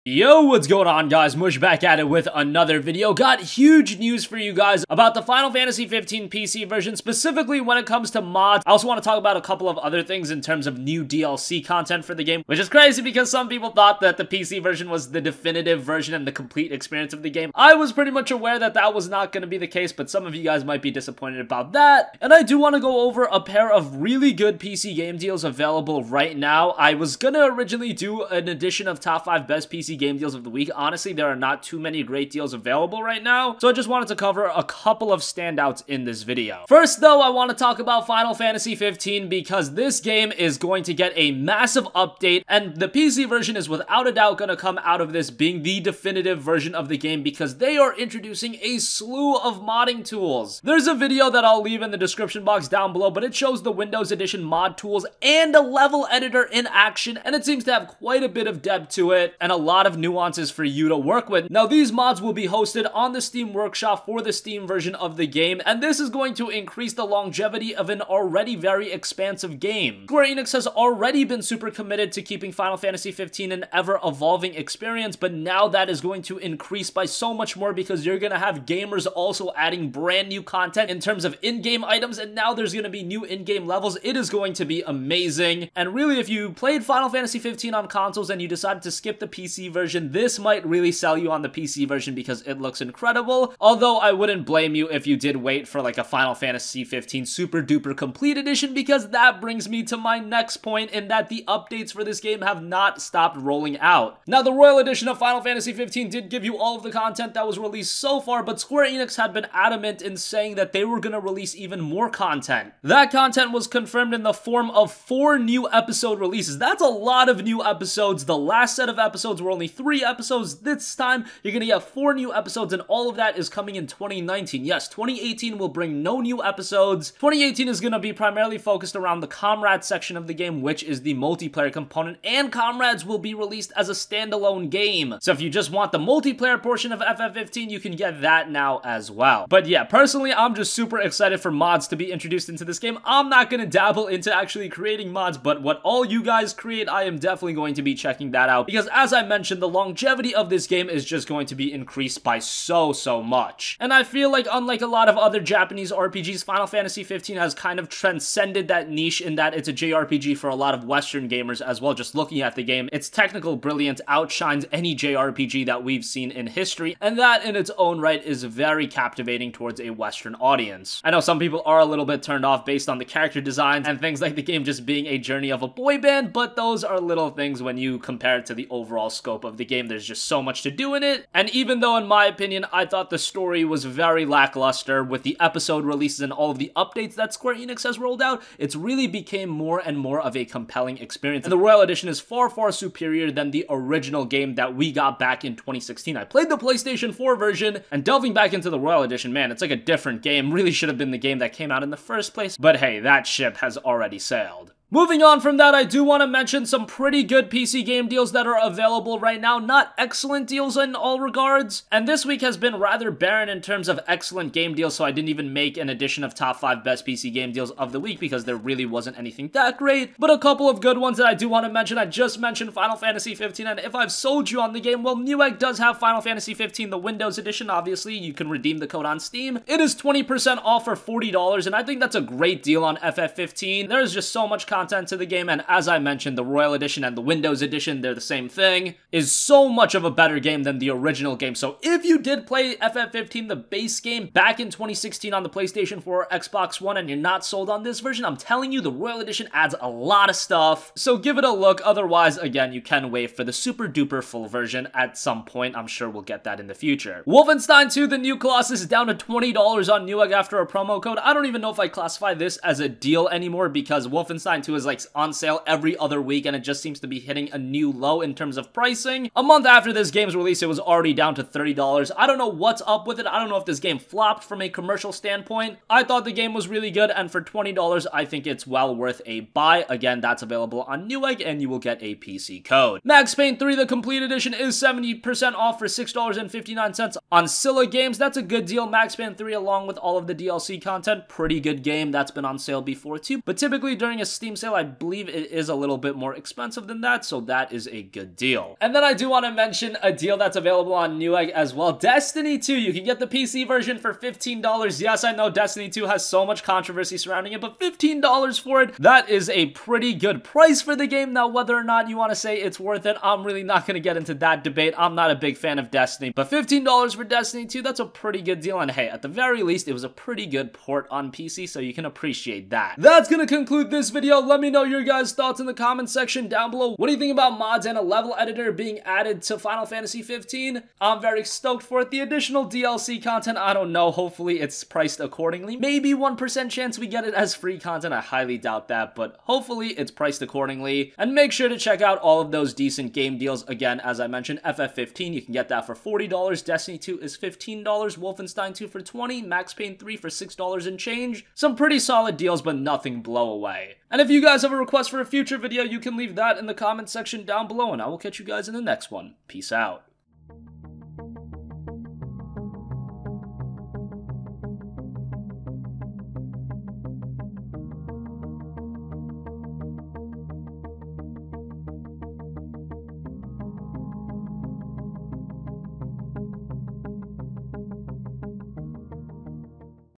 Yo, what's going on, guys? Mush back at it with another video. Got huge news for you guys about the Final Fantasy 15 PC version, specifically when it comes to mods. I also want to talk about a couple of other things in terms of new DLC content for the game, which is crazy because some people thought that the PC version was the definitive version and the complete experience of the game. I was pretty much aware that that was not going to be the case, but some of you guys might be disappointed about that. And I do want to go over a pair of really good PC game deals available right now. I was going to originally do an edition of Top 5 Best PC Game Deals of the Week. Honestly, there are not too many great deals available right now, so I just wanted to cover a couple of standouts in this video. First, though, I want to talk about Final Fantasy 15 because this game is going to get a massive update, and the PC version is without a doubt going to come out of this being the definitive version of the game because they are introducing a slew of modding tools. There's a video that I'll leave in the description box down below, but it shows the Windows Edition mod tools and a level editor in action, and it seems to have quite a bit of depth to it and a lot of nuances for you to work with. Now, these mods will be hosted on the Steam Workshop for the Steam version of the game, and this is going to increase the longevity of an already very expansive game. Square Enix has already been super committed to keeping Final Fantasy 15 an ever-evolving experience, but now that is going to increase by so much more because you're going to have gamers also adding brand new content in terms of in-game items, and now there's going to be new in-game levels. It is going to be amazing, and really, if you played Final Fantasy 15 on consoles and you decided to skip the PC version, this might really sell you on the PC version because it looks incredible, although I wouldn't blame you if you did wait for like a Final Fantasy 15 super duper complete edition, because that brings me to my next point in that the updates for this game have not stopped rolling out. Now, the Royal Edition of Final Fantasy 15 did give you all of the content that was released so far, but Square Enix had been adamant in saying that they were going to release even more content. That content was confirmed in the form of 4 new episode releases. That's a lot of new episodes. The last set of episodes were only 3 episodes. This time, you're going to get 4 new episodes, and all of that is coming in 2019. Yes, 2018 will bring no new episodes. 2018 is going to be primarily focused around the Comrades section of the game, which is the multiplayer component, and Comrades will be released as a standalone game. So if you just want the multiplayer portion of FF15, you can get that now as well. But yeah, personally, I'm just super excited for mods to be introduced into this game. I'm not going to dabble into actually creating mods, but what all you guys create, I am definitely going to be checking that out because, as I mentioned, the longevity of this game is just going to be increased by so much. And I feel like, unlike a lot of other Japanese RPGs, Final Fantasy 15 has kind of transcended that niche in that it's a JRPG for a lot of Western gamers as well. Just looking at the game, its technical brilliance outshines any JRPG that we've seen in history, and that in its own right is very captivating towards a Western audience. I know some people are a little bit turned off based on the character designs and things like the game just being a journey of a boy band, but those are little things when you compare it to the overall scope of the game. There's just so much to do in it, and even though in my opinion I thought the story was very lackluster with the episode releases and all of the updates that Square Enix has rolled out, it's really became more and more of a compelling experience, and the Royal Edition is far superior than the original game that we got back in 2016. I played the PlayStation 4 version, and delving back into the Royal Edition, man, it's like a different game. Really should have been the game that came out in the first place, but hey, that ship has already sailed. Moving on from that, I do want to mention some pretty good PC game deals that are available right now. Not excellent deals in all regards, and this week has been rather barren in terms of excellent game deals, so I didn't even make an edition of Top 5 Best PC Game Deals of the Week because there really wasn't anything that great, but a couple of good ones that I do want to mention. I just mentioned Final Fantasy 15, and if I've sold you on the game, well, Newegg does have Final Fantasy 15, the Windows Edition. Obviously, you can redeem the code on Steam. It is 20% off for $40, and I think that's a great deal on FF15. There's just so much content to the game, and as I mentioned, the Royal Edition and the Windows Edition, they're the same thing, is so much of a better game than the original game. So if you did play FF15, the base game, back in 2016 on the PlayStation 4 or Xbox One, and you're not sold on this version, I'm telling you, the Royal Edition adds a lot of stuff, so give it a look. Otherwise, again, you can wait for the super duper full version at some point. I'm sure we'll get that in the future. Wolfenstein 2, the new Colossus, is down to $20 on Newegg after a promo code. I don't even know if I classify this as a deal anymore because Wolfenstein 2 is like on sale every other week, and it just seems to be hitting a new low in terms of pricing. A month after this game's release, it was already down to $30. I don't know what's up with it. I don't know if this game flopped from a commercial standpoint. I thought the game was really good, and for $20, I think it's well worth a buy. Again, that's available on Newegg, and you will get a PC code. Max Payne 3, the complete edition, is 70% off for $6.59 on Scylla Games. That's a good deal. Max Payne 3, along with all of the DLC content, pretty good game. That's been on sale before too, but typically during a Steam sale, I believe it is a little bit more expensive than that, so that is a good deal. And then I do want to mention a deal that's available on Newegg as well. Destiny 2, you can get the PC version for $15. Yes, I know Destiny 2 has so much controversy surrounding it, but $15 for it, that is a pretty good price for the game. Now, whether or not you want to say it's worth it, I'm really not going to get into that debate. I'm not a big fan of Destiny, but $15 for Destiny 2, that's a pretty good deal, and hey, at the very least, it was a pretty good port on PC, so you can appreciate that. That's going to conclude this video. Let me know your guys' thoughts in the comment section down below. What do you think about mods and a level editor being added to Final Fantasy 15? I'm very stoked for it. The additional DLC content, I don't know. Hopefully, it's priced accordingly. Maybe 1% chance we get it as free content. I highly doubt that, but hopefully, it's priced accordingly. And make sure to check out all of those decent game deals. Again, as I mentioned, FF15, you can get that for $40. Destiny 2 is $15. Wolfenstein 2 for $20. Max Payne 3 for $6 and change. Some pretty solid deals, but nothing blow away. And if you guys have a request for a future video, you can leave that in the comment section down below, and I will catch you guys in the next one. Peace out.